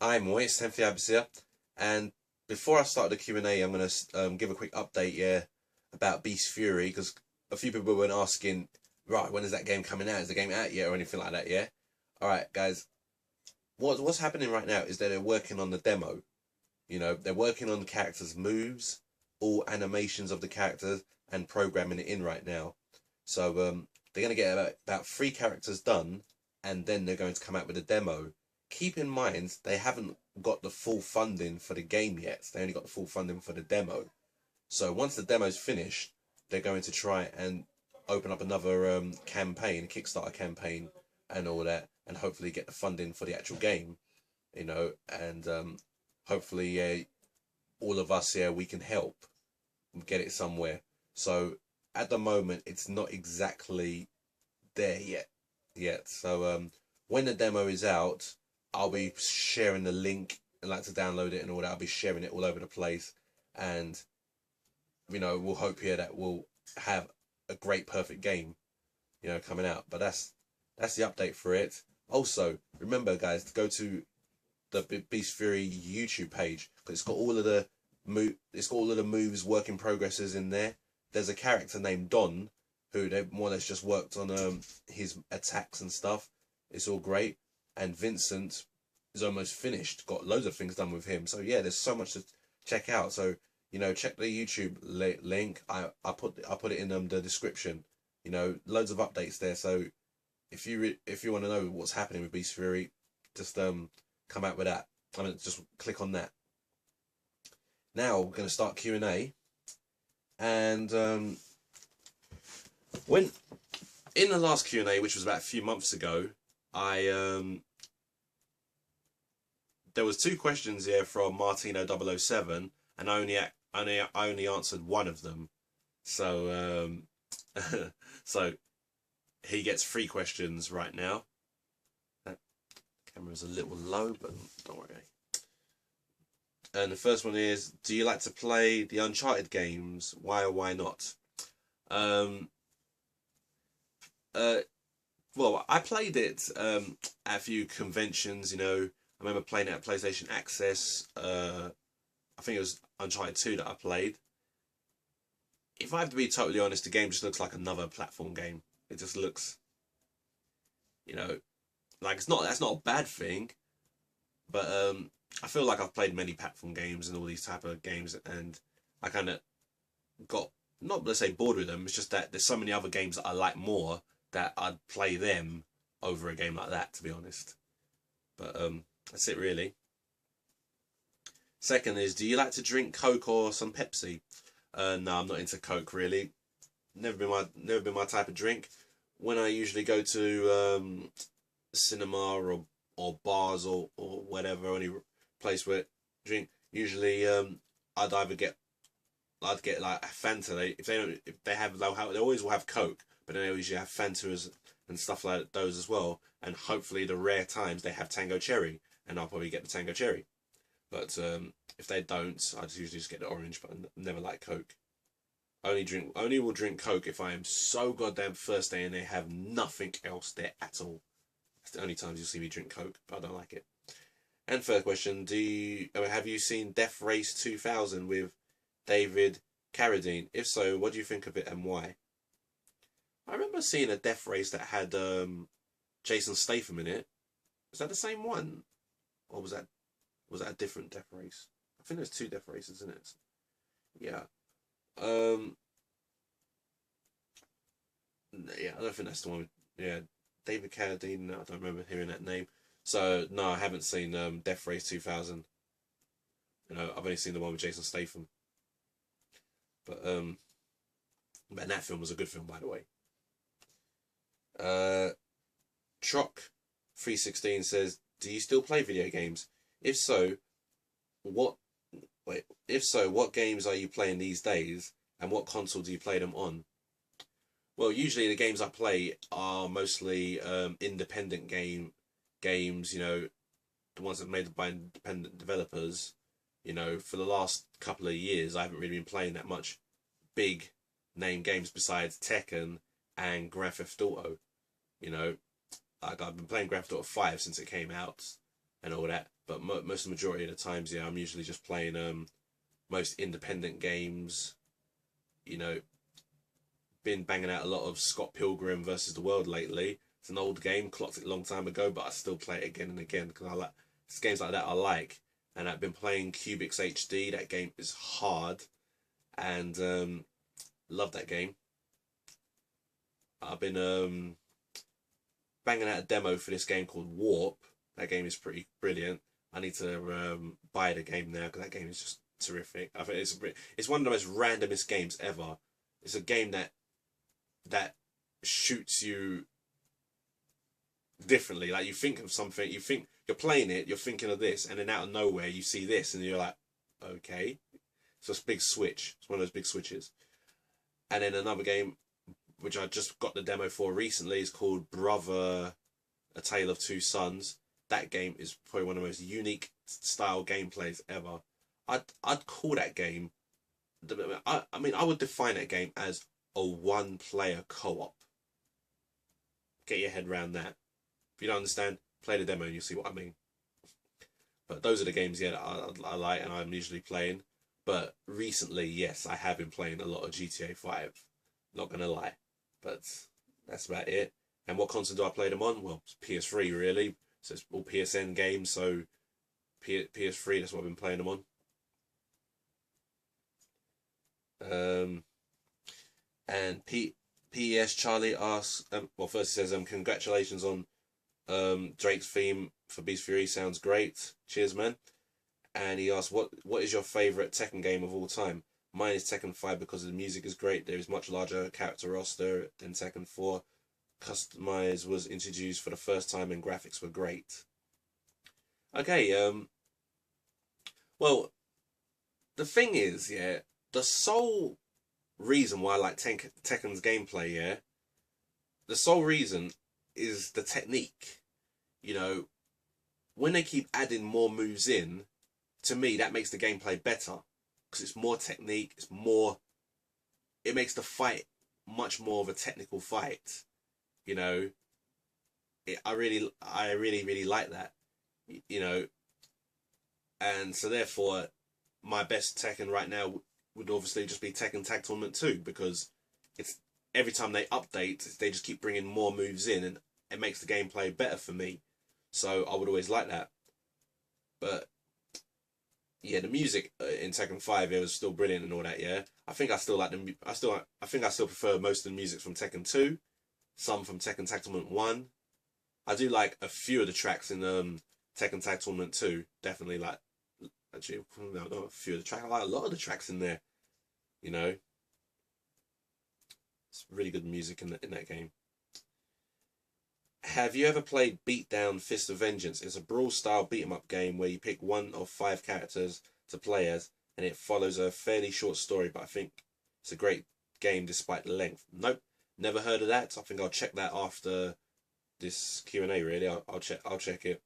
I'm Moist, 10th Yabs here, and before I start the Q&A, I'm going to give a quick update about Beast Fury, because a few people were asking, right, when is that game coming out? Is the game out yet or anything like that, yeah? Alright, guys, what's happening right now is that they're working on the demo. You know, they're working on the characters' moves, all animations of the characters, and programming it in right now. So they're going to get about 3 characters done, and then they're going to come out with a demo. Keep in mind, they haven't got the full funding for the game yet. They only got the full funding for the demo. So once the demo's finished, they're going to try and open up another campaign, Kickstarter campaign, and all that, and hopefully get the funding for the actual game. You know, and hopefully all of us here, we can help get it somewhere. So at the moment, it's not exactly there yet. So when the demo is out, I'll be sharing the link and like to download it and all that. I'll be sharing it all over the place, and you know, we'll hope here that we'll have a great, perfect game, you know, coming out. But that's the update for it. Also, remember, guys, to go to the Beast Fury YouTube page, because it's got all of the moves, work in progresses in there. There's a character named Don, who they more or less just worked on his attacks and stuff. It's all great. And Vincent is almost finished. Got loads of things done with him. So yeah, there's so much to check out. So you know, check the YouTube link. I put it in the description. You know, loads of updates there. So if you want to know what's happening with Beast Fury, just come out with that. I mean, just click on that. Now we're going to start Q&A, and when in the last Q&A, which was about a few months ago, there was 2 questions here from Martino007, and I only answered one of them. So so he gets 3 questions right now. That camera's a little low, but don't worry. And the first one is, do you like to play the Uncharted games? Why or why not? Well, I played it at a few conventions, you know. I remember playing it at PlayStation Access. I think it was Uncharted 2 that I played. If I have to be totally honest, the game just looks like another platform game. It just looks, you know, like that's not a bad thing, but I feel like I've played many platform games and all these type of games, and I kind of got, not let's say bored with them, it's just that there's so many other games that I like more that I'd play them over a game like that, to be honest. But that's it really. Second is, do you like to drink Coke or some Pepsi? No, I'm not into Coke really. Never been my type of drink. When I usually go to cinema or bars or whatever, any place where drink, usually I'd get like a Fanta. They always will have Coke, but they usually have Fantas and stuff like those as well. And hopefully the rare times they have Tango Cherry, and I'll probably get the Tango Cherry. But if they don't, I usually just get the orange. But I never like Coke. Only will drink Coke if I am so goddamn thirsty and they have nothing else there at all. That's the only times you'll see me drink Coke, but I don't like it. And third question, have you seen Death Race 2000 with David Carradine? If so, what do you think of it and why? I remember seeing a Death Race that had Jason Statham in it. Was that the same one? Or was that a different Death Race? I think there's 2 Death Races in it. Yeah. Yeah, I don't think that's the one with, yeah, David Carradine. I don't remember hearing that name. So no, I haven't seen Death Race 2000. You know, I've only seen the one with Jason Statham. But that film was a good film, by the way. Trock316 says, do you still play video games? If so, what games are you playing these days, and what console do you play them on? Well, usually the games I play are mostly independent games, you know, the ones that are made by independent developers. You know, for the last couple of years, I haven't really been playing that much big name games besides Tekken and Grand Theft Auto. You know, like I've been playing Grand Theft Auto 5 since it came out and all that. but most of the majority of the times, yeah, I'm usually just playing most independent games. You know, been banging out a lot of Scott Pilgrim versus the World lately. It's an old game, clocked it a long time ago, but I still play it again and again because I like games like that. I like, and I've been playing Cubics HD. That game is hard, and love that game. I've been banging out a demo for this game called Warp. That game is pretty brilliant. I need to buy the game now because that game is just terrific. I think it's one of the most randomest games ever. It's a game that shoots you differently. Like, you think of something, you think you're playing it, you're thinking of this, and then out of nowhere you see this, and you're like, okay. So it's a big switch. It's one of those big switches. And then another game, which I just got the demo for recently, is called Brother: A Tale of Two Sons. That game is probably one of the most unique style gameplays ever. I'd call that game, I mean, I would define that game as a one-player co-op. Get your head around that. If you don't understand, play the demo and you'll see what I mean. But those are the games, yeah, that I like and I'm usually playing. But recently, yes, I have been playing a lot of GTA 5. Not going to lie. But that's about it. And what console do I play them on? Well, it's PS3, really. So it's all PSN games, so PS3, that's what I've been playing them on. And PEScharlie asks, well, first he says, congratulations on Drake's theme for Beast Fury, sounds great. Cheers, man. And he asks, what is your favourite Tekken game of all time? Mine is Tekken 5 because the music is great. There is much larger character roster than Tekken 4. Customise was introduced for the first time and graphics were great. Okay, well, the thing is, yeah, the sole reason why I like Tekken's gameplay, yeah, the sole reason is the technique. You know, when they keep adding more moves in, to me, that makes the gameplay better. Because it's more technique, it makes the fight much more of a technical fight. You know, I really like that. You know, and so therefore, my best Tekken right now would obviously just be Tekken Tag Tournament 2, because it's every time they update, they just keep bringing more moves in, and it makes the gameplay better for me. So I would always like that. But yeah, the music in Tekken 5, it was still brilliant and all that. Yeah, I think I still like I think I still prefer most of the music from Tekken 2, some from Tekken Tag Tournament 1. I do like a few of the tracks in Tekken Tag Tournament 2. Definitely like. Actually, not a few of the tracks. I like a lot of the tracks in there. You know, it's really good music in that game. Have you ever played Beatdown: Fist of Vengeance? It's a brawl-style beat-em-up game where you pick one of 5 characters to play as, and it follows a fairly short story. But I think it's a great game despite the length. Nope, never heard of that. I think I'll check that after this Q&A. Really, I'll check it.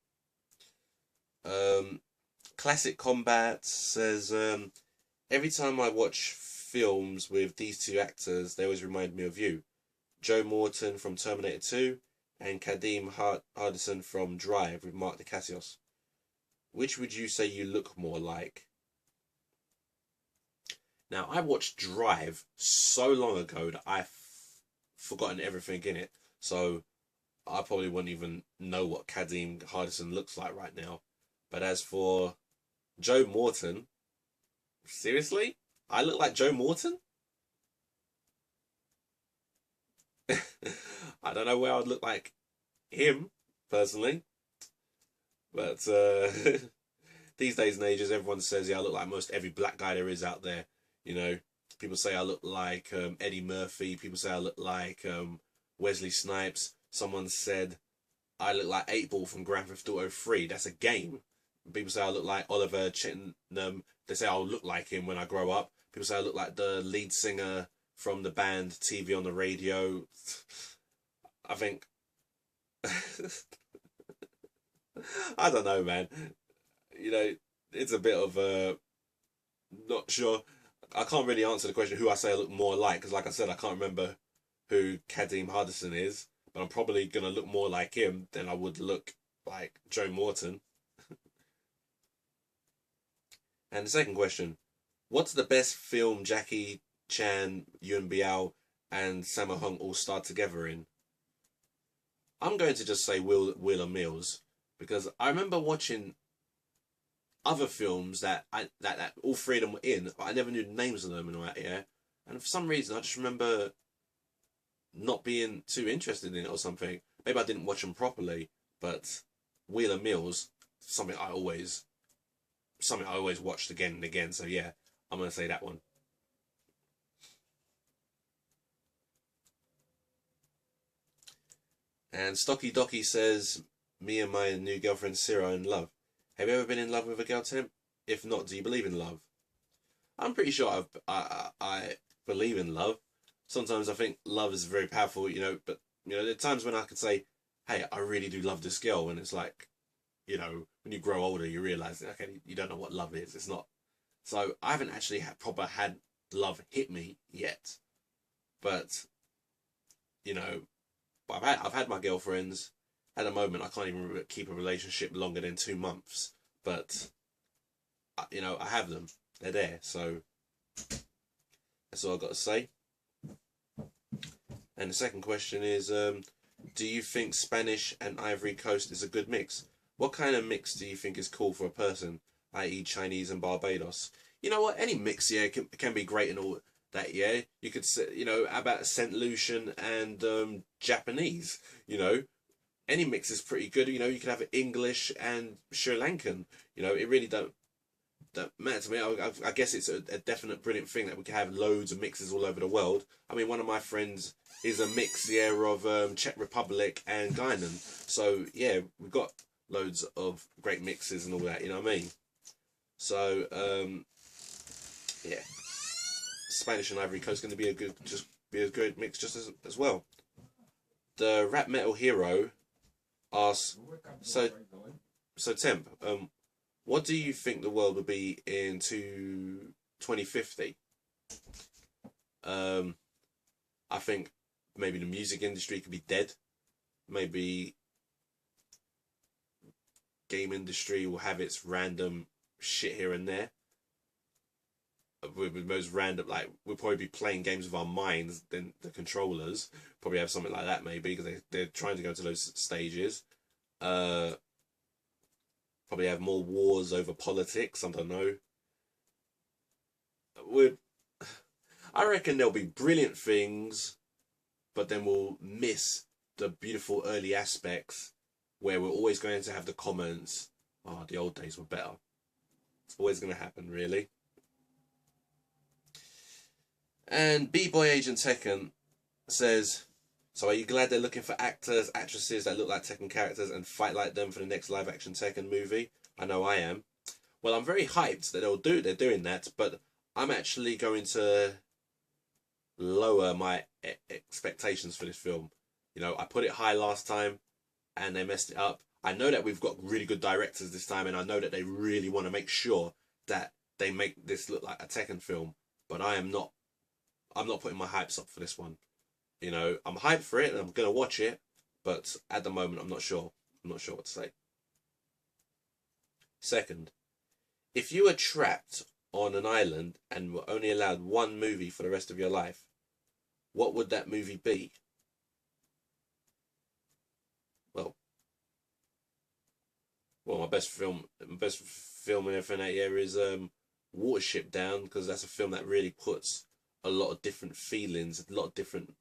ClassicCombat says, every time I watch films with these two actors, they always remind me of you. Joe Morton from Terminator 2 and Kadeem Hardison from Drive with Mark Dacascos. Which would you say you look more like? Now, I watched Drive so long ago that I've forgotten everything in it. So I probably wouldn't even know what Kadeem Hardison looks like right now. But as for Joe Morton, seriously? I look like Joe Morton? I don't know where I would look like him, personally. But these days and ages, everyone says, yeah, I look like most every black guy there is out there. You know, people say I look like Eddie Murphy. People say I look like Wesley Snipes. Someone said I look like 8-Ball from Grand Theft Auto 3. That's a game. People say I look like Oliver Chettenham. They say I'll look like him when I grow up. People say I look like the lead singer from the band TV on the Radio. I think... I don't know, man. You know, it's a bit of a... Not sure. I can't really answer the question who I say I look more like, because like I said, I can't remember who Kadeem Hardison is. But I'm probably going to look more like him than I would look like Joe Morton. And the second question, what's the best film Jackie Chan, Yuen Biao, and Sammo Hung all starred together in? I'm going to just say Wheel of Meals, because I remember watching other films that all three of them were in, but I never knew the names of them and all that, yeah. And for some reason, I just remember not being too interested in it or something. Maybe I didn't watch them properly, but Wheel of Meals, something I always watched again and again. So yeah, I'm gonna say that one. And StockyDoccy says, me and my new girlfriend Sarah are in love. Have you ever been in love with a girl, Tim? If not, do you believe in love? I'm pretty sure I believe in love. Sometimes I think love is very powerful, you know, but, you know, there are times when I could say, hey, I really do love this girl. And it's like, you know, when you grow older, you realise, okay, you don't know what love is. It's not. So I haven't actually had love hit me yet. But, you know, I've had my girlfriends. At the moment, I can't even keep a relationship longer than 2 months. But, you know, I have them. They're there. So that's all I've got to say. And the second question is, do you think Spanish and Ivory Coast is a good mix? What kind of mix do you think is cool for a person, i.e. Chinese and Barbados? You know what? Any mix, yeah, can be great and all that, yeah. You could say, you know, about St. Lucian and Japanese, you know. Any mix is pretty good. You know, you can have English and Sri Lankan. You know, it really don't matter to me. I guess it's a definite brilliant thing that we can have loads of mixes all over the world. I mean, one of my friends is a mix, yeah, of Czech Republic and Guinan. So, yeah, we've got loads of great mixes and all that, you know what I mean? So, yeah. Spanish and Ivory Coast is going to be a good mix just as well. The Rap Metal Hero asks, so Temp, what do you think the world will be in 2050? I think maybe the music industry could be dead. Maybe game industry will have its random shit here and there. With the most random, like, we'll probably be playing games with our minds than the controllers. Probably have something like that maybe, because they're trying to go to those stages. Probably have more wars over politics, I don't know. I reckon there'll be brilliant things, but then we'll miss the beautiful early aspects where we're always going to have the comments, oh, the old days were better. It's always going to happen, really. And bboyagenttekken says, so are you glad they're looking for actors, actresses that look like Tekken characters and fight like them for the next live action Tekken movie? I know I am. Well, I'm very hyped that they're doing that, but I'm actually going to lower my expectations for this film. You know, I put it high last time and they messed it up. I know that we've got really good directors this time, and I know that they really want to make sure that they make this look like a Tekken film, but I'm not putting my hypes up for this one. You know, I'm hyped for it and I'm going to watch it, but at the moment I'm not sure. I'm not sure what to say. Second, if you were trapped on an island and were only allowed one movie for the rest of your life, what would that movie be? Well, my best film and everything that year is Watership Down, because that's a film that really puts a lot of different feelings, a lot of different.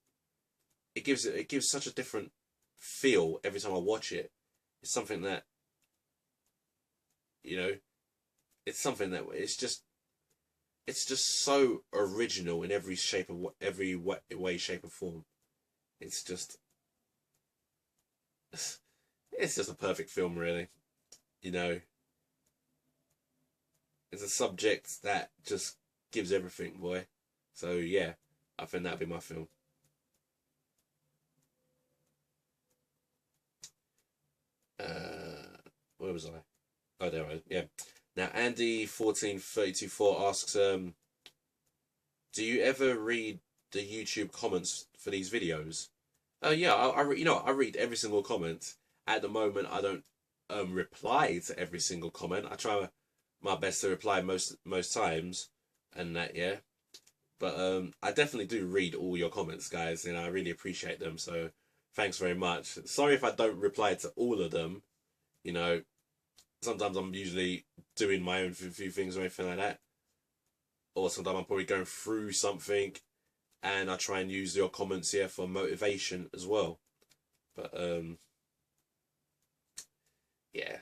It gives such a different feel every time I watch it. It's something that, you know, it's something that it's just so original in every way, shape, or form. It's just a perfect film, really. You know, it's a subject that just gives everything, boy. So yeah, I think that'd be my film. Where was I? Oh, there I was. Yeah. Now Andy14324 asks, do you ever read the YouTube comments for these videos? Yeah, I read every single comment. At the moment, I don't reply to every single comment. I try my best to reply most times, and that, yeah. But I definitely do read all your comments, guys. You know, I really appreciate them. So thanks very much. Sorry if I don't reply to all of them. You know, sometimes I'm usually doing my own few things or anything like that, or sometimes I'm probably going through something, and I try and use your comments here for motivation as well. But yeah.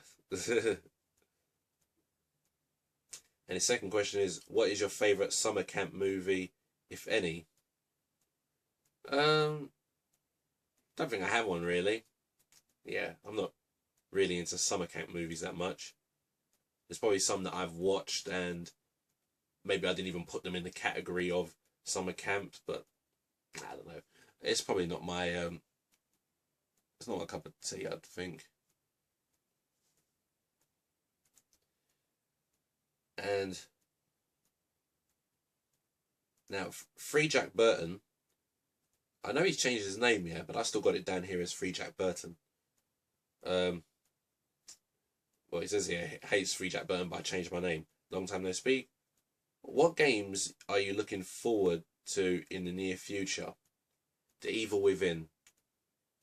And the second question is, what is your favourite summer camp movie, if any? Don't think I have one really. Yeah, I'm not really into summer camp movies that much. There's probably some that I've watched and maybe I didn't even put them in the category of summer camp, but I don't know. It's probably not my it's not my cup of tea, I'd think. And now, Free Jack Burton, I know he's changed his name, yeah, but I still got it down here as Free Jack Burton. Well, he says here, hates Free Jack Burton, but I changed my name. Long time no speak. What games are you looking forward to in the near future? The Evil Within.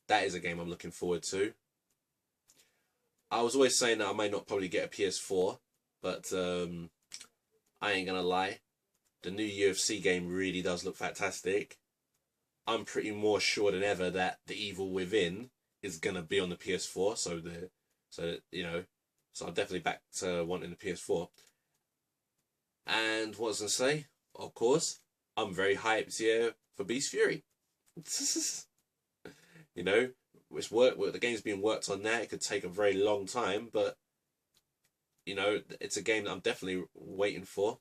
That is a game I'm looking forward to. I was always saying that I may not probably get a PS4, but I ain't gonna lie. The new UFC game really does look fantastic. I'm pretty more sure than ever that The Evil Within is gonna be on the PS4, so you know, so I'm definitely back to wanting the PS4. And what was I gonna say? Of course, I'm very hyped here for Beast Fury. You know, the game's being worked on now. It could take a very long time, but you know, it's a game that I'm definitely waiting for.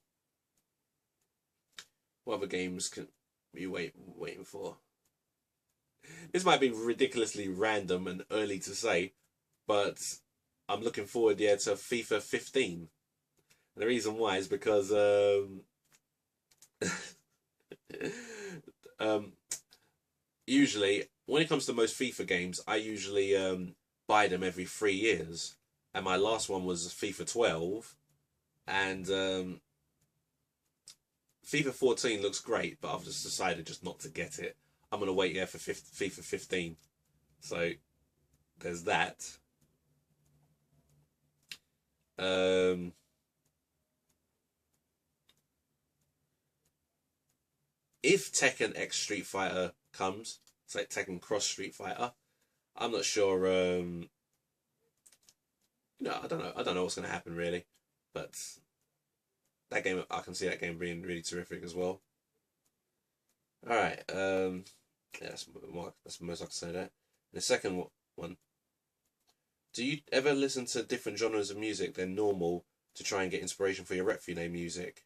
What other games can be waiting for? This might be ridiculously random and early to say, but I'm looking forward, yeah, to FIFA 15. And the reason why is because usually when it comes to most FIFA games, I usually buy them every 3 years, and my last one was FIFA 12, and FIFA 14 looks great, but I've just decided just not to get it. I'm gonna wait here for FIFA 15. So there's that. If Tekken X Street Fighter comes, it's like Tekken Cross Street Fighter. I'm not sure. I don't know. I don't know what's going to happen really, but that game, I can see that game being really terrific as well. All right. Yeah, that's the most I can say that. And the second one. Do you ever listen to different genres of music than normal to try and get inspiration for your Repfune music?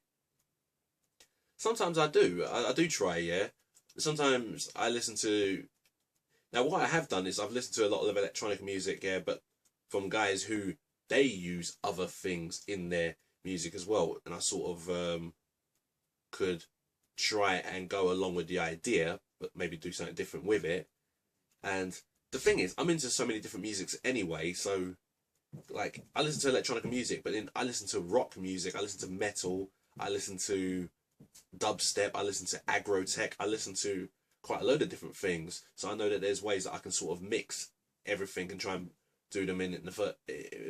Sometimes I do. I do try, yeah. Sometimes I listen to... Now, what I have done is I've listened to a lot of electronic music, yeah, but from guys who, they use other things in their music as well. And I sort of could try and go along with the idea, but maybe do something different with it. And the thing is, I'm into so many different musics anyway, so like I listen to electronic music, but then I listen to rock music, I listen to metal, I listen to dubstep, I listen to aggro tech, I listen to quite a load of different things. So I know that there's ways that I can sort of mix everything and try and do them in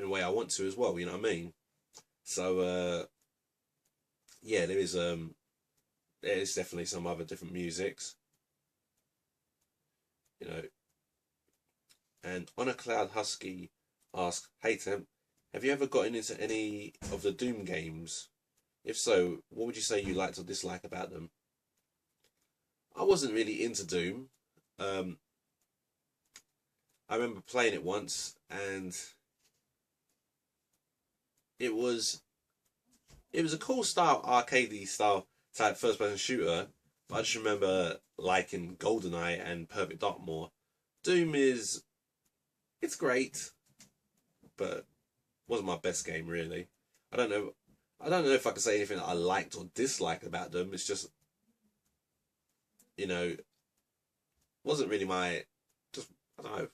a way I want to as well, you know what I mean? So yeah, there is definitely some other different musics, you know. And OnACloudHusky asks, hey Tim, have you ever gotten into any of the Doom games? If so, what would you say you liked or disliked about them? I wasn't really into Doom. I remember playing it once, and it was a cool style, arcadey style type first person shooter. But I just remember liking GoldenEye and Perfect Dark more. Doom it's great, but wasn't my best game really. I don't know if I can say anything that I liked or disliked about them. It's just, you know, wasn't really I don't know.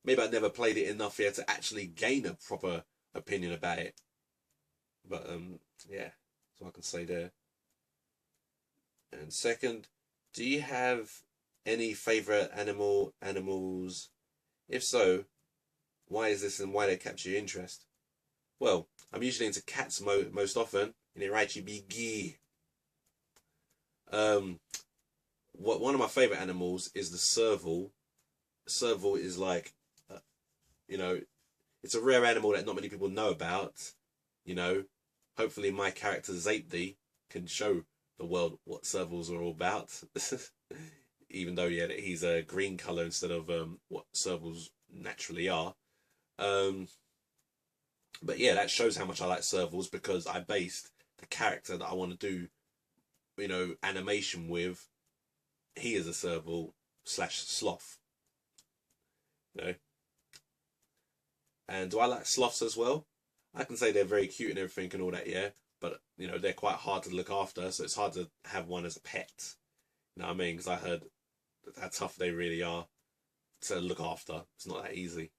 Maybe I never played it enough yet to actually gain a proper opinion about it. But yeah, so I can say there. And second, do you have any favorite animals? If so, why is this and why they capture your interest? Well, I'm usually into cats most often, and it right you be gee. One of my favorite animals is the serval. Serval is like, you know, it's a rare animal that not many people know about. You know, hopefully my character Zapedy can show the world what servals are all about. Even though, yeah, he's a green color instead of what servals naturally are. But yeah, that shows how much I like servals, because I based the character that I want to do, you know, animation with. He is a serval / sloth. You know. And do I like sloths as well? I can say they're very cute and everything and all that, yeah. But, you know, they're quite hard to look after, so it's hard to have one as a pet. You know what I mean? Because I heard how tough they really are to look after. It's not that easy.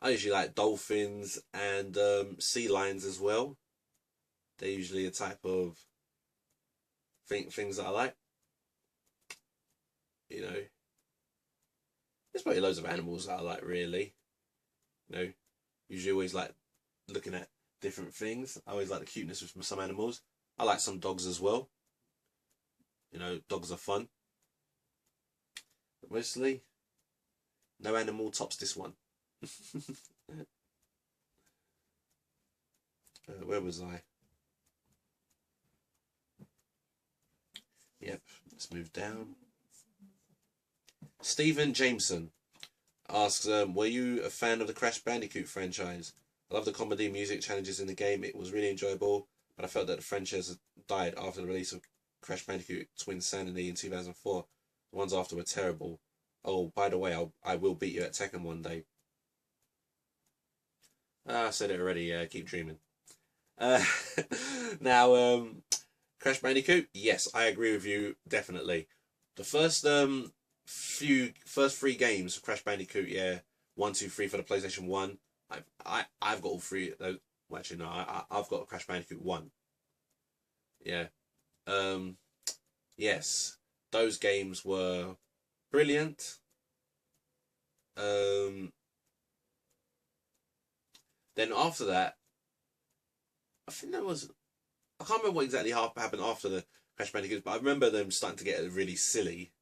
I usually like dolphins and sea lions as well. They're usually a type of things that I like. You know, there's probably loads of animals that I like, really. You know, usually always like looking at different things. I always like the cuteness of some animals. I like some dogs as well. You know, dogs are fun. But mostly, no animal tops this one. Where was I? Yep, let's move down. Stephen Jamieson asks, were you a fan of the Crash Bandicoot franchise? I love the comedy music challenges in the game. It was really enjoyable, but I felt that the franchise died after the release of Crash Bandicoot Twin Sanity in 2004. The ones after were terrible. Oh, by the way, I will beat you at Tekken one day. I said it already, keep dreaming. Now, Crash Bandicoot, yes, I agree with you, definitely. The first three games of Crash Bandicoot, yeah, 1, 2, 3 for the PlayStation 1. I've got all three. Well, actually, no, I've got Crash Bandicoot 1. Yeah. Yes, those games were brilliant. Then after that, I think that was, I can't remember what exactly happened after the Crash Bandicoot, but I remember them starting to get really silly.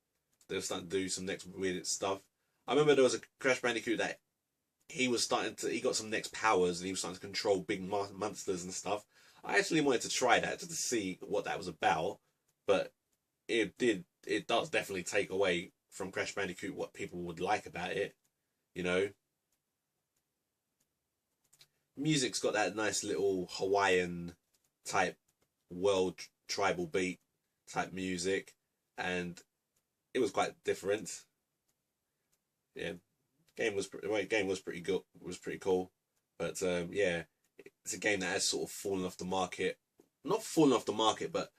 They were starting to do some next weird stuff. I remember there was a Crash Bandicoot that he got some next powers and he was starting to control big monsters and stuff. I actually wanted to try that just to see what that was about, but it does definitely take away from Crash Bandicoot what people would like about it, you know. Music's got that nice little Hawaiian type world tribal beat type music, and it was quite different. Yeah, game was pretty good. Was pretty cool, but yeah, it's a game that has sort of fallen off the market. Not fallen off the market, but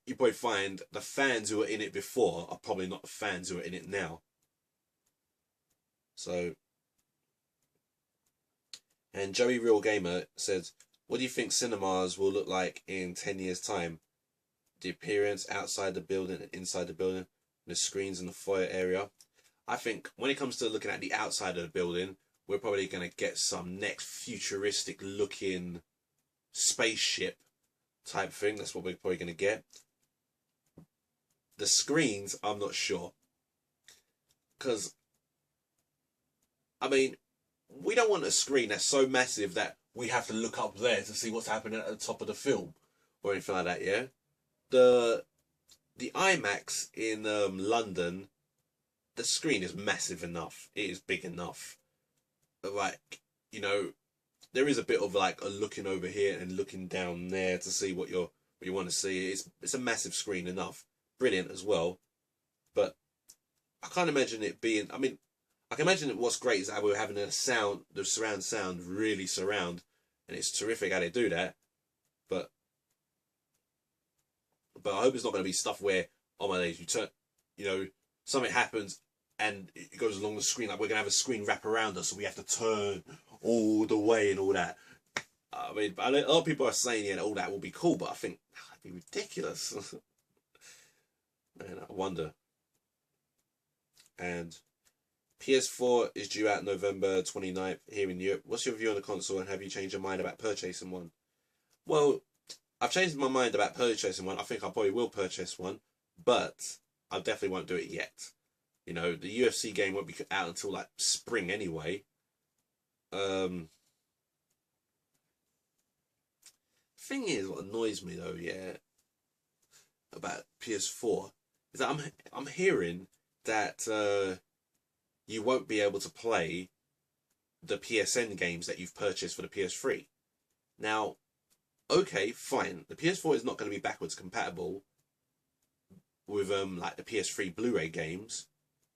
you probably find the fans who were in it before are probably not the fans who are in it now. So, and Joey Real Gamer says, what do you think cinemas will look like in 10 years' time? The appearance outside the building and inside the building, the screens in the foyer area. I think when it comes to looking at the outside of the building, we're probably going to get some next futuristic looking spaceship type thing. That's what we're probably going to get. The screens, I'm not sure. Because, I mean, we don't want a screen that's so massive that we have to look up there to see what's happening at the top of the film or anything like that, yeah? The IMAX in London, the screen is massive enough. It is big enough. But like, you know, there is a bit of like a looking over here and looking down there to see what you want to see. It's a massive screen enough. Brilliant as well. But I can't imagine it being, I mean, I can imagine what's great is that we're having the surround sound really surround, and it's terrific how they do that. But I hope it's not going to be stuff where, oh my days, you know, something happens and it goes along the screen, like we're gonna have a screen wrap around us, so we have to turn all the way and all that. I mean, a lot of people are saying, yeah, all that will be cool, but I think that'd be ridiculous. Man, I wonder. And PS4 is due out November 29th here in Europe. What's your view on the console, and have you changed your mind about purchasing one? Well, I've changed my mind about purchasing one. I think I probably will purchase one, but I definitely won't do it yet. You know, the UFC game won't be out until like spring anyway. Thing is, what annoys me though, yeah, about PS4 is that I'm hearing that you won't be able to play the PSN games that you've purchased for the PS3. Now, okay, fine. The PS4 is not going to be backwards compatible with like the PS3 Blu-ray games.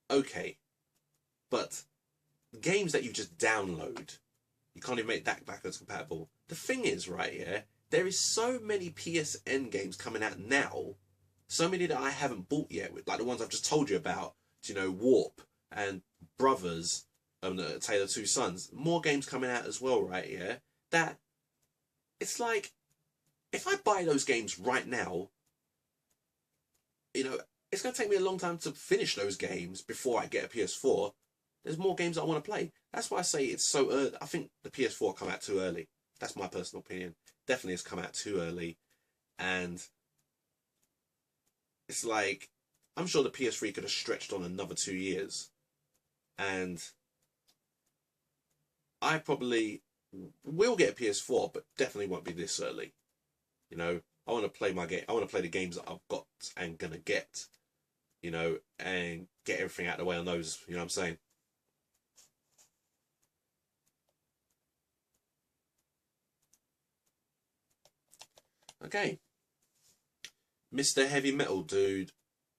Okay, but games that you just download, you can't even make that backwards compatible. The thing is, right, yeah, there is so many PSN games coming out now, so many that I haven't bought yet, like the ones I've just told you about, you know, Warp and Brothers, the Tale of Two Sons. More games coming out as well, right, yeah, that it's like, if I buy those games right now, you know, it's going to take me a long time to finish those games before I get a PS4. There's more games I want to play. That's why I say it's so early. I think the PS4 come out too early. That's my personal opinion. Definitely has come out too early. And it's like, I'm sure the PS3 could have stretched on another 2 years. And I probably will get a PS4, but definitely won't be this early. You know, I want to play my game. I want to play the games that I've got and gonna get. You know, and get everything out of the way on those. You know what I'm saying? Okay. Mr. Heavy Metal Dude,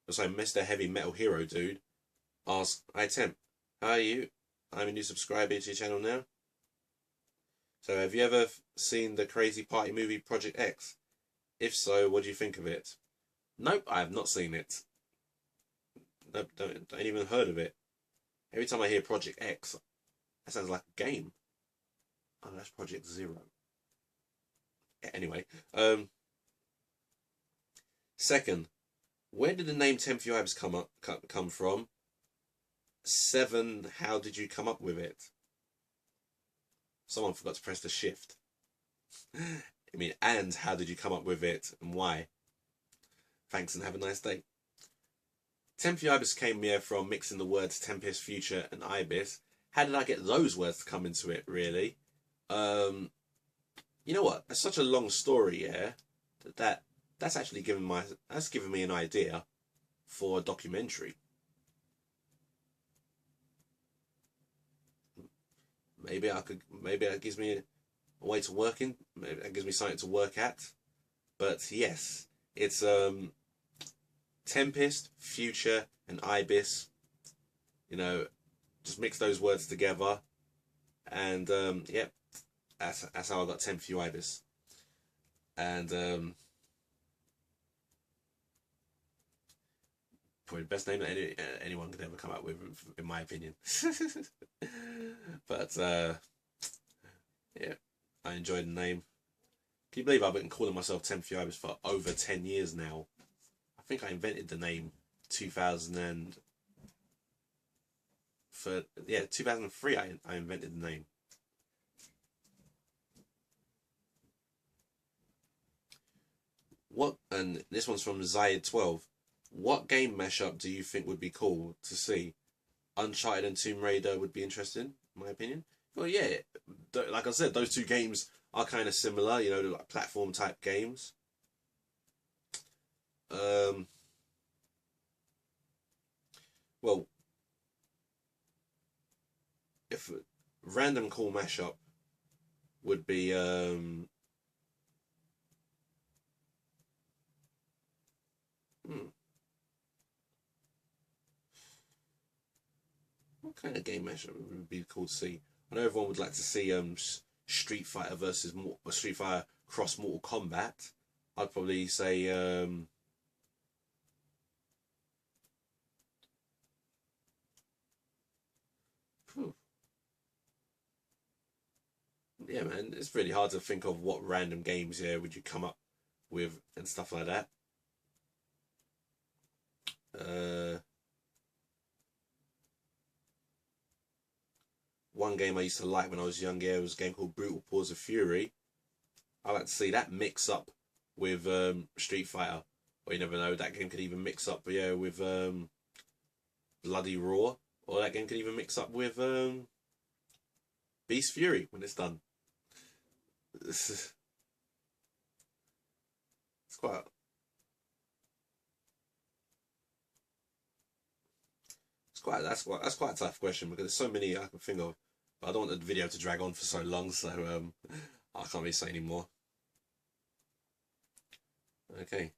sorry, Mr. Heavy Metal Hero Dude asks, "Hi Temp, how are you? I'm a new subscriber to your channel now. So have you ever seen the crazy party movie Project X? If so, what do you think of it?" Nope, I have not seen it. Nope, don't even heard of it. Every time I hear Project X, that sounds like a game. Oh, that's Project Zero. Anyway, second, where did the name 10 for Your Abs come from? 7, how did you come up with it? Someone forgot to press the shift. I mean, and how did you come up with it and why? Thanks and have a nice day. 10 for Your Ibis came here from mixing the words Tempest, Future and Ibis. How did I get those words to come into it, really? You know what? It's such a long story, yeah, that's actually given me an idea for a documentary. Maybe that gives me a way to work in. Maybe that gives me something to work at. But yes, it's Tempest, Future, and Ibis. You know, just mix those words together, and yep, that's how I got 10 for You Ibis. And probably the best name that anyone could ever come up with, in my opinion. But yeah, I enjoyed the name. Can you believe I've been calling myself 10 for You Ibis for over 10 years now? I think I invented the name 2003. I invented the name. What, and this one's from Zayed12. What game mashup do you think would be cool to see? Uncharted and Tomb Raider would be interesting, in my opinion. Well, yeah, like I said, those two games are kind of similar, you know, like platform type games. Well, if random cool mashup would be what kind of game mashup would be cool to see? I know everyone would like to see Street Fighter versus Street Fighter cross Mortal Kombat. I'd probably say yeah, man, it's really hard to think of what random games, yeah, would you come up with and stuff like that. One game I used to like when I was young, yeah, was a game called Brutal Paws of Fury. I like to see that mix up with Street Fighter. Or you never know, that game could even mix up, yeah, with Bloody Raw. Or that game could even mix up with Beast Fury when it's done. It's quite... That's quite a tough question because there's so many I can think of. But I don't want the video to drag on for so long, so I can't really say any more. Okay.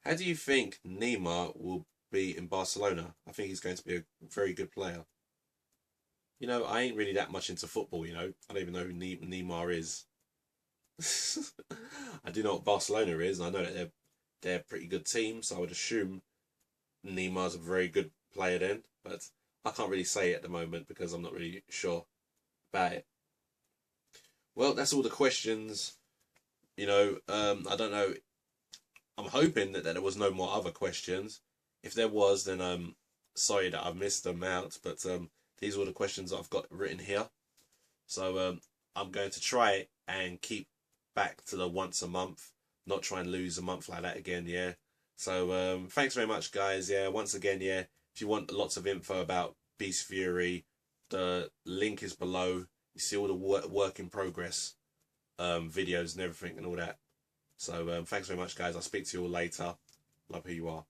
How do you think Neymar will be in Barcelona? I think he's going to be a very good player. You know, I ain't really that much into football, you know. I don't even know who Neymar is. I do know what Barcelona is, and I know that they're a pretty good team, so I would assume Neymar's a very good player then. But I can't really say it at the moment because I'm not really sure about it. Well, that's all the questions. You know, I don't know. I'm hoping that there was no more other questions. If there was, then I'm sorry that I've missed them out. But these are all the questions that I've got written here. So I'm going to try and keep back to the once a month. Not try and lose a month like that again, yeah. So thanks very much, guys. Yeah, once again, yeah. If you want lots of info about Beast Fury, the link is below. You see all the work in progress videos and everything and all that. So thanks very much, guys. I'll speak to you all later. Love who you are.